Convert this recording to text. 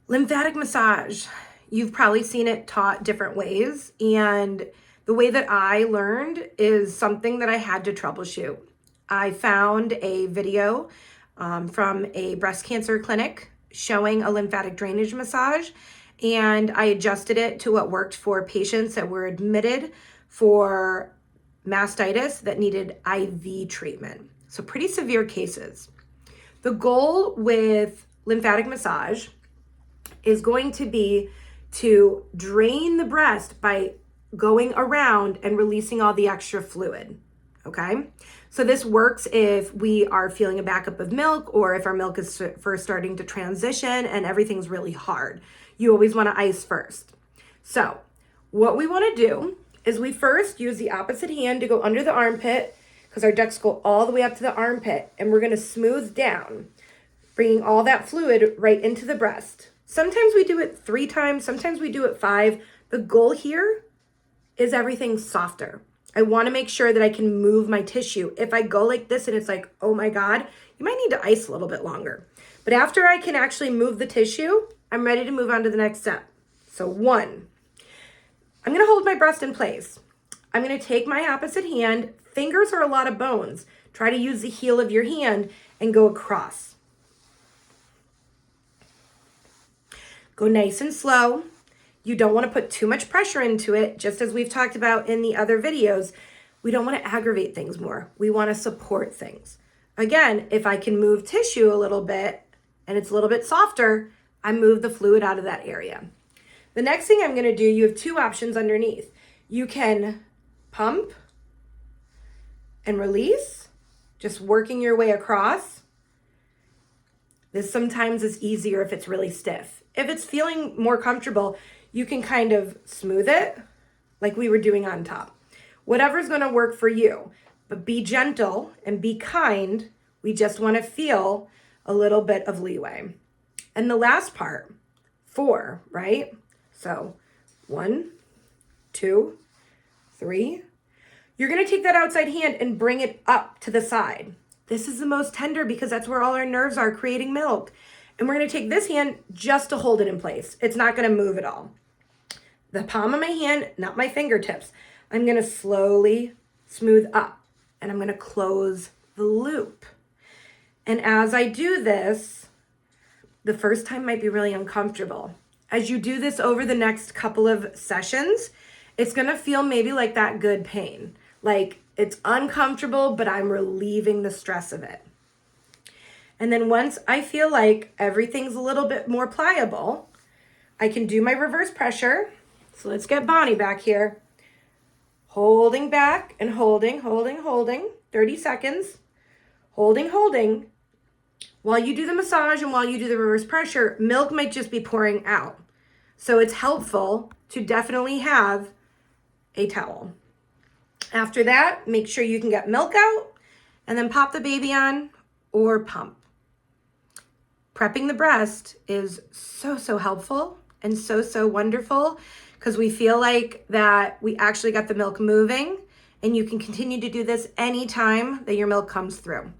Lymphatic massage. You've probably seen it taught different ways. And the way that I learned is something that I had to troubleshoot. I found a video from a breast cancer clinic showing a lymphatic drainage massage, and I adjusted it to what worked for patients that were admitted for mastitis that needed IV treatment. So pretty severe cases. The goal with lymphatic massage is going to be to drain the breast by going around and releasing all the extra fluid, okay? So this works if we are feeling a backup of milk or if our milk is first starting to transition and everything's really hard. You always wanna ice first. So what we wanna do is we first use the opposite hand to go under the armpit because our ducts go all the way up to the armpit, and we're gonna smooth down, bringing all that fluid right into the breast. Sometimes we do it 3 times, sometimes we do it 5. The goal here is everything softer. I wanna make sure that I can move my tissue. If I go like this and it's like, oh my God, you might need to ice a little bit longer. But after I can actually move the tissue, I'm ready to move on to the next step. So 1, I'm gonna hold my breast in place. I'm gonna take my opposite hand. Fingers are a lot of bones. Try to use the heel of your hand and go across. Go nice and slow. You don't want to put too much pressure into it, just as we've talked about in the other videos. We don't want to aggravate things more. We want to support things. Again, if I can move tissue a little bit and it's a little bit softer, I move the fluid out of that area. The next thing I'm going to do, you have 2 options underneath. You can pump and release, just working your way across. This sometimes is easier if it's really stiff. If it's feeling more comfortable, you can kind of smooth it like we were doing on top. Whatever's gonna work for you, but be gentle and be kind. We just wanna feel a little bit of leeway. And the last part, 4, right? So 1, 2, 3. You're gonna take that outside hand and bring it up to the side. This is the most tender because that's where all our nerves are creating milk. And we're gonna take this hand just to hold it in place. It's not gonna move at all. The palm of my hand, not my fingertips. I'm gonna slowly smooth up and I'm gonna close the loop. And as I do this, the first time might be really uncomfortable. As you do this over the next couple of sessions, it's gonna feel maybe like that good pain. Like it's uncomfortable, but I'm relieving the stress of it. And then once I feel like everything's a little bit more pliable, I can do my reverse pressure. So let's get Bonnie back here. Holding back and holding, 30 seconds. Holding. While you do the massage and while you do the reverse pressure, milk might just be pouring out. So it's helpful to definitely have a towel. After that, make sure you can get milk out and then pop the baby on or pump. Prepping the breast is so helpful and so wonderful because we feel like that we actually got the milk moving, and you can continue to do this anytime that your milk comes through.